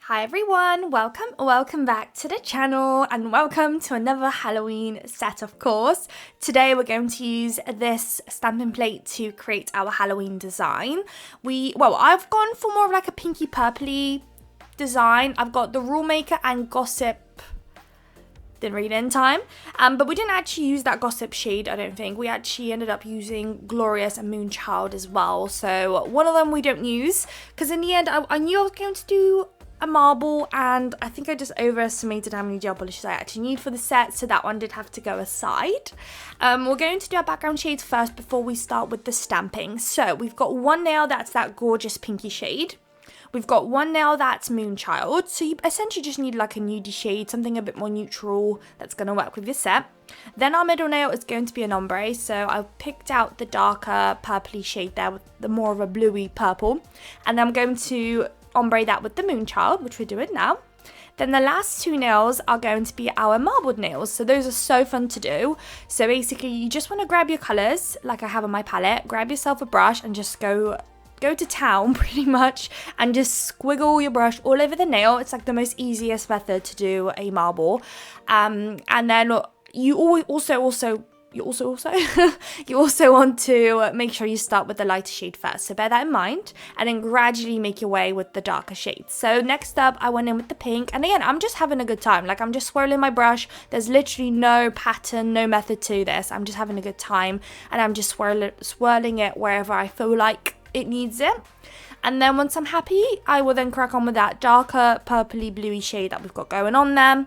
Hi everyone, welcome back to the channel and welcome to another Halloween set, of course. Today we're going to use this stamping plate to create our Halloween design. I've gone for more of like a pinky purpley design. I've got the Rule Maker and Gossip, didn't read it in time, but we didn't actually use that Gossip shade, I don't think. We actually ended up using Glorious and Moonchild as well, so one of them we don't use, because in the end I knew I was going to do a marble, and I think I just overestimated how many gel polishes I actually need for the set, so that one did have to go aside. We're going to do our background shades first before we start with the stamping. So we've got one nail that's that gorgeous pinky shade. We've got one nail that's Moonchild, so you essentially just need like a nudie shade, something a bit more neutral that's going to work with your set. Then our middle nail is going to be an ombre, so I've picked out the darker purpley shade there with the more of a bluey purple, and then I'm going to ombre that with the Moonchild, which we're doing now. Then the last two nails are going to be our marbled nails, so those are so fun to do. So basically you just want to grab your colours like I have on my palette, grab yourself a brush and just go to town pretty much, and just squiggle your brush all over the nail. It's like the most easiest method to do a marble. And then you also want to make sure you start with the lighter shade first, so bear that in mind, and then gradually make your way with the darker shades. So next up I went in with the pink, and again I'm just having a good time, like I'm just swirling my brush. There's literally no pattern, no method to this. I'm just having a good time, and I'm just swirling it wherever I feel like it needs it. And then once I'm happy, I will then crack on with that darker purpley bluey shade that we've got going on there.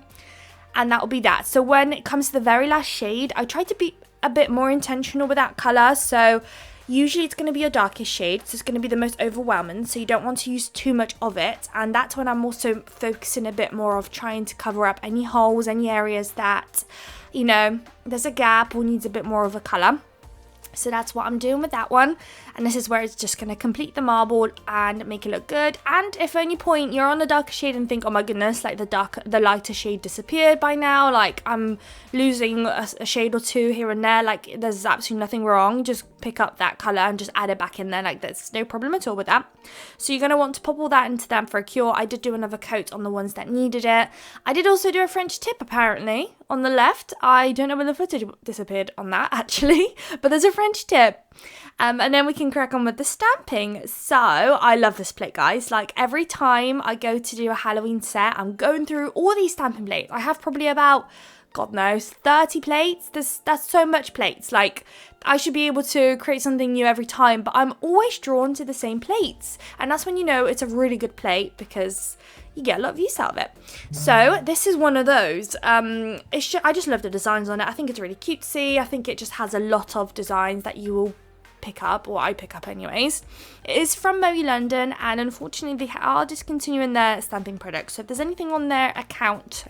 And that will be that. So when it comes to the very last shade, I try to be a bit more intentional with that colour. So usually it's going to be your darkest shade, so it's going to be the most overwhelming, so you don't want to use too much of it. And that's when I'm also focusing a bit more of trying to cover up any holes, any areas that, you know, there's a gap or needs a bit more of a colour. So that's what I'm doing with that one, and this is where it's just going to complete the marble and make it look good. And if at any point you're on the darker shade and think, oh my goodness, like the lighter shade disappeared by now, like I'm losing a shade or two here and there, like there's absolutely nothing wrong. Just pick up that colour and just add it back in there, like there's no problem at all with that. So you're going to want to pop all that into them for a cure. I did do another coat on the ones that needed it. I did also do a French tip apparently on the left. I don't know where the footage disappeared on that actually, but there's a French tip. And then we can crack on with the stamping. So I love this plate, guys. Like every time I go to do a Halloween set, I'm going through all these stamping plates. I have probably about, God knows, 30 plates. That's so much plates. Like I should be able to create something new every time, but I'm always drawn to the same plates. And that's when you know it's a really good plate, because you get a lot of use out of it. So this is one of those. I just love the designs on it. I think it's really cutesy. I think it just has a lot of designs that you will pick up, or I pick up anyways. It is from Merry London, and unfortunately they are discontinuing their stamping products. So if there's anything on their account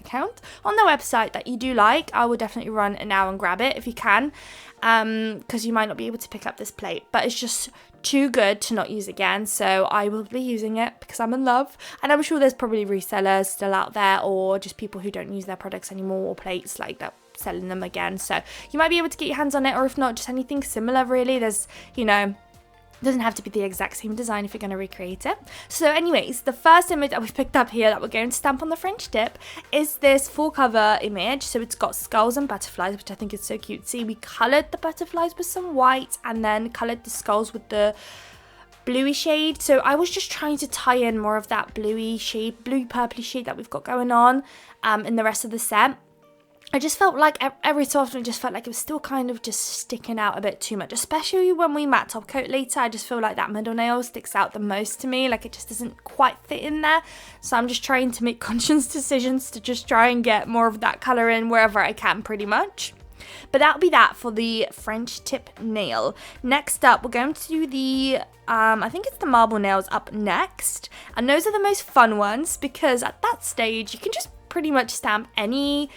on their website that you do like, I will definitely run it now and grab it if you can, because you might not be able to pick up this plate, but it's just too good to not use again. So I will be using it because I'm in love, and I'm sure there's probably resellers still out there, or just people who don't use their products anymore, or plates like that selling them again. So you might be able to get your hands on it, or if not, just anything similar really. There's, you know, doesn't have to be the exact same design if you're going to recreate it. So anyways, the first image that we've picked up here that we're going to stamp on the French tip is this full cover image. So it's got skulls and butterflies, which I think is so cute. See, we coloured the butterflies with some white and then coloured the skulls with the bluey shade. So I was just trying to tie in more of that bluey shade, bluey purpley shade that we've got going on in the rest of the set. I just felt like every so often, it just felt like it was still kind of just sticking out a bit too much, especially when we matte top coat later. I just feel like that middle nail sticks out the most to me, like it just doesn't quite fit in there. So I'm just trying to make conscious decisions to just try and get more of that colour in wherever I can pretty much. But that'll be that for the French tip nail. Next up, we're going to do the, I think it's the marble nails up next. And those are the most fun ones, because at that stage, you can just pretty much stamp anything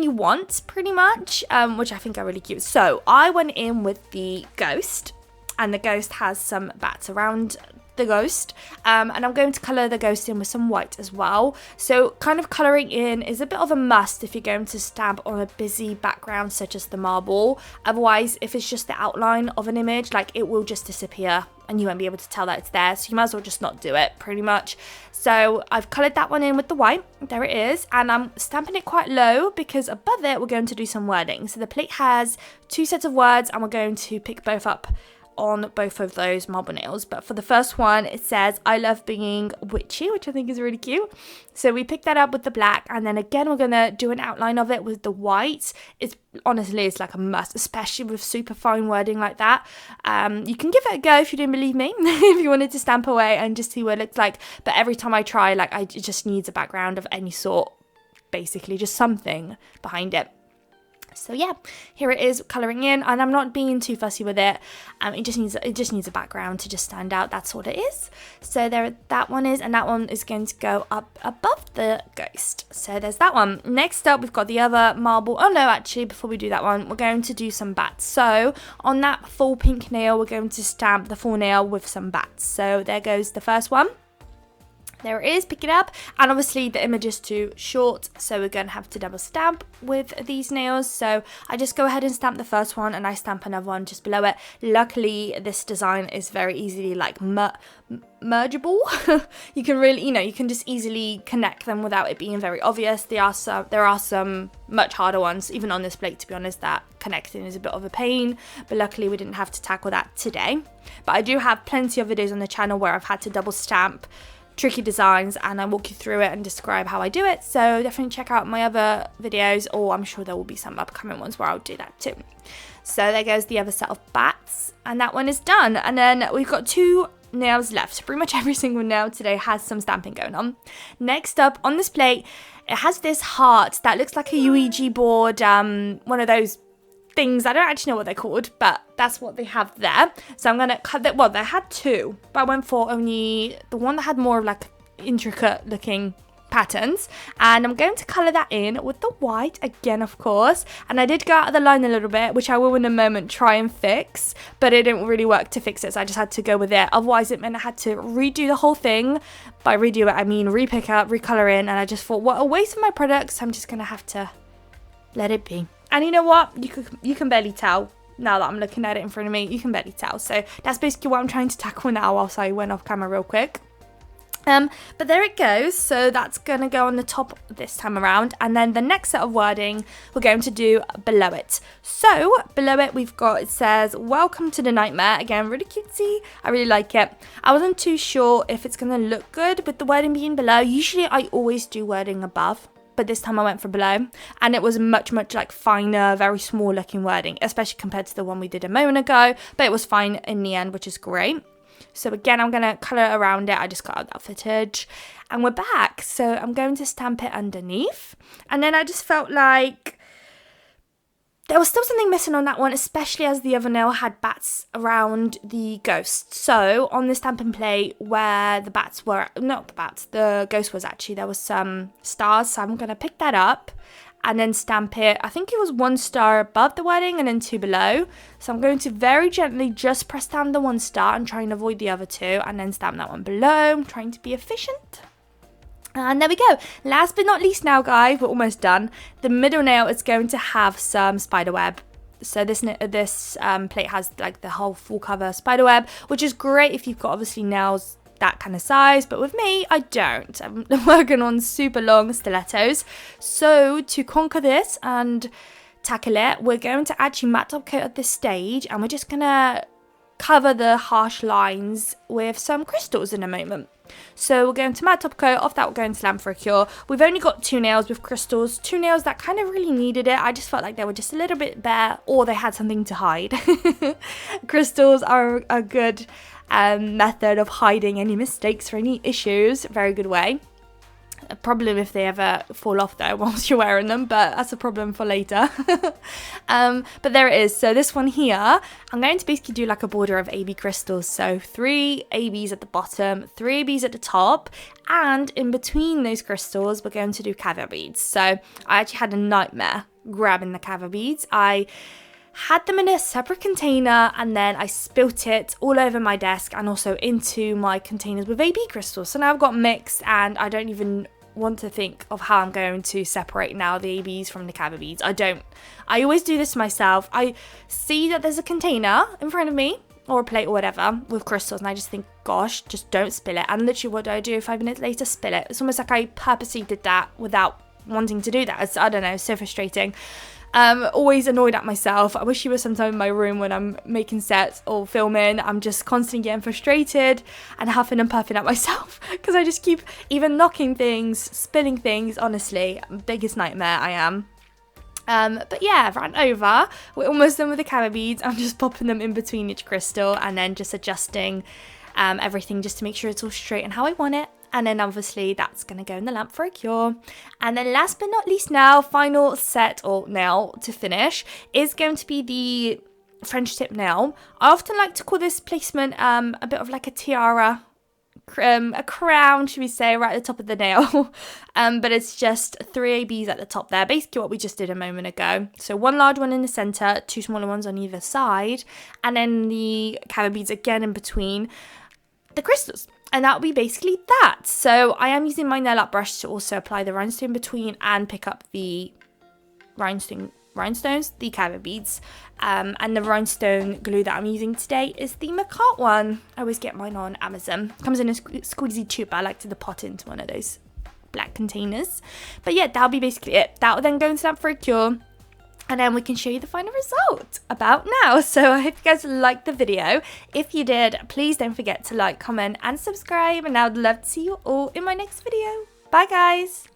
you want pretty much, which I think are really cute. So I went in with the ghost, and the ghost has some bats around the ghost, and I'm going to colour the ghost in with some white as well. So kind of colouring in is a bit of a must if you're going to stamp on a busy background such as the marble. Otherwise, if it's just the outline of an image, like it will just disappear and you won't be able to tell that it's there, so you might as well just not do it, pretty much. So I've coloured that one in with the white, there it is, and I'm stamping it quite low because above it we're going to do some wording. So the plate has 2 sets of words and we're going to pick both up on both of those marble nails. But for the first one, it says I love being witchy, which I think is really cute. So we pick that up with the black, and then again we're gonna do an outline of it with the white. It's honestly, it's like a must, especially with super fine wording like that. You can give it a go if you didn't believe me, if you wanted to stamp away and just see what it looks like. But every time I try, like, it just needs a background of any sort, basically just something behind it. So yeah, here it is colouring in, and I'm not being too fussy with it. It just needs a background to just stand out. That's what it is. So there that one is, and that one is going to go up above the ghost. So there's that one. Next up, we've got the other marble. Oh no, actually, before we do that one, we're going to do some bats. So on that full pink nail, we're going to stamp the full nail with some bats. So there goes the first one. There it is, pick it up, and obviously the image is too short, so we're going to have to double stamp with these nails. So I just go ahead and stamp the first one, and I stamp another one just below it. Luckily, this design is very easily like mergeable. You can really, you can just easily connect them without it being very obvious. There are some much harder ones, even on this plate, to be honest, that connecting is a bit of a pain, but luckily we didn't have to tackle that today. But I do have plenty of videos on the channel where I've had to double stamp tricky designs, and I walk you through it and describe how I do it, so definitely check out my other videos, or I'm sure there will be some upcoming ones where I'll do that too. So there goes the other set of bats, and that one is done. And then we've got 2 nails left, so pretty much every single nail today has some stamping going on. Next up on this plate, it has this heart that looks like a Ouija board, one of those things, I don't actually know what they're called, but that's what they have there. So I'm gonna cut that. Well, they had 2, but I went for only the one that had more of like intricate looking patterns, and I'm going to colour that in with the white again, of course. And I did go out of the line a little bit, which I will in a moment try and fix, but it didn't really work to fix it, so I just had to go with it. Otherwise it meant I had to redo the whole thing. By redo it, I mean repick up, recolour in, and I just thought, what a waste of my products. So I'm just gonna have to let it be. And you know what? You can barely tell now that I'm looking at it in front of me. You can barely tell. So that's basically what I'm trying to tackle now, whilst I went off camera real quick. But there it goes. So that's going to go on the top this time around. And then the next set of wording we're going to do below it. So below it we've got, it says, welcome to the nightmare. Again, really cutesy. I really like it. I wasn't too sure if it's going to look good with the wording being below. Usually I always do wording above, but this time I went for below, and it was much like finer, very small looking wording, especially compared to the one we did a moment ago, but it was fine in the end, which is great. So again, I'm going to colour around it. I just got out that footage, and we're back. So I'm going to stamp it underneath, and then I just felt like there was still something missing on that one, especially as the other nail had bats around the ghost. So on the stamping plate where the bats were, not the bats, the ghost was actually, there was some stars. So I'm going to pick that up and then stamp it. I think it was 1 star above the wording and then 2 below. So I'm going to very gently just press down the 1 star and try and avoid the other 2, and then stamp that one below. I'm trying to be efficient. And there we go. Last but not least now, guys, we're almost done. The middle nail is going to have some spider web. So this plate has like the whole full cover spider web, which is great if you've got obviously nails that kind of size, but with me, I don't. I'm working on super long stilettos. So to conquer this and tackle it, we're going to actually matte top coat at this stage, and we're just gonna cover the harsh lines with some crystals in a moment. So we're going to matte top coat. Off that we're going to Lamp for a Cure. We've only got 2 nails with crystals, 2 nails that kind of really needed it. I just felt like they were just a little bit bare, or they had something to hide. Crystals are a good method of hiding any mistakes or any issues. Very good way. A problem if they ever fall off though whilst you're wearing them, but that's a problem for later. But there it is. So this one here, I'm going to basically do like a border of AB crystals. So 3 ABs at the bottom, 3 ABs at the top, and in between those crystals we're going to do caviar beads. So I actually had a nightmare grabbing the caviar beads. I had them in a separate container, and then I spilt it all over my desk and also into my containers with AB crystals. So now I've got mixed, and I don't even want to think of how I'm going to separate now the ABs from the caviar beads. I always do this myself. I see that there's a container in front of me or a plate or whatever with crystals, and I just think, gosh, just don't spill it. And literally, what do? 5 minutes later, spill it. It's almost like I purposely did that without wanting to do that. It's, I don't know, so frustrating. Always annoyed at myself. I wish you were sometime in my room when I'm making sets or filming. I'm just constantly getting frustrated and huffing and puffing at myself because I just keep even knocking things, spilling things. Honestly, biggest nightmare I am. But yeah, ran over. We're almost done with the camera beads. I'm just popping them in between each crystal and then just adjusting everything just to make sure it's all straight and how I want it. And then obviously that's going to go in the lamp for a cure. And then last but not least now, final set or nail to finish is going to be the French tip nail. I often like to call this placement a bit of like a tiara, a crown, should we say, right at the top of the nail. But it's just 3 ABs at the top there, basically what we just did a moment ago. So 1 large one in the center, 2 smaller ones on either side, and then the camera beads again in between the crystals. And that'll be basically that. So I am using my nail art brush to also apply the rhinestone between and pick up the rhinestones, the camera beads. And the rhinestone glue that I'm using today is the Macart one. I always get mine on Amazon. Comes in a squeezy tube, but I like to pot into one of those black containers. But yeah, that'll be basically it. That'll then go into lamp for a cure. And then we can show you the final result about now. So I hope you guys liked the video. If you did, please don't forget to like, comment and subscribe. And I would love to see you all in my next video. Bye guys.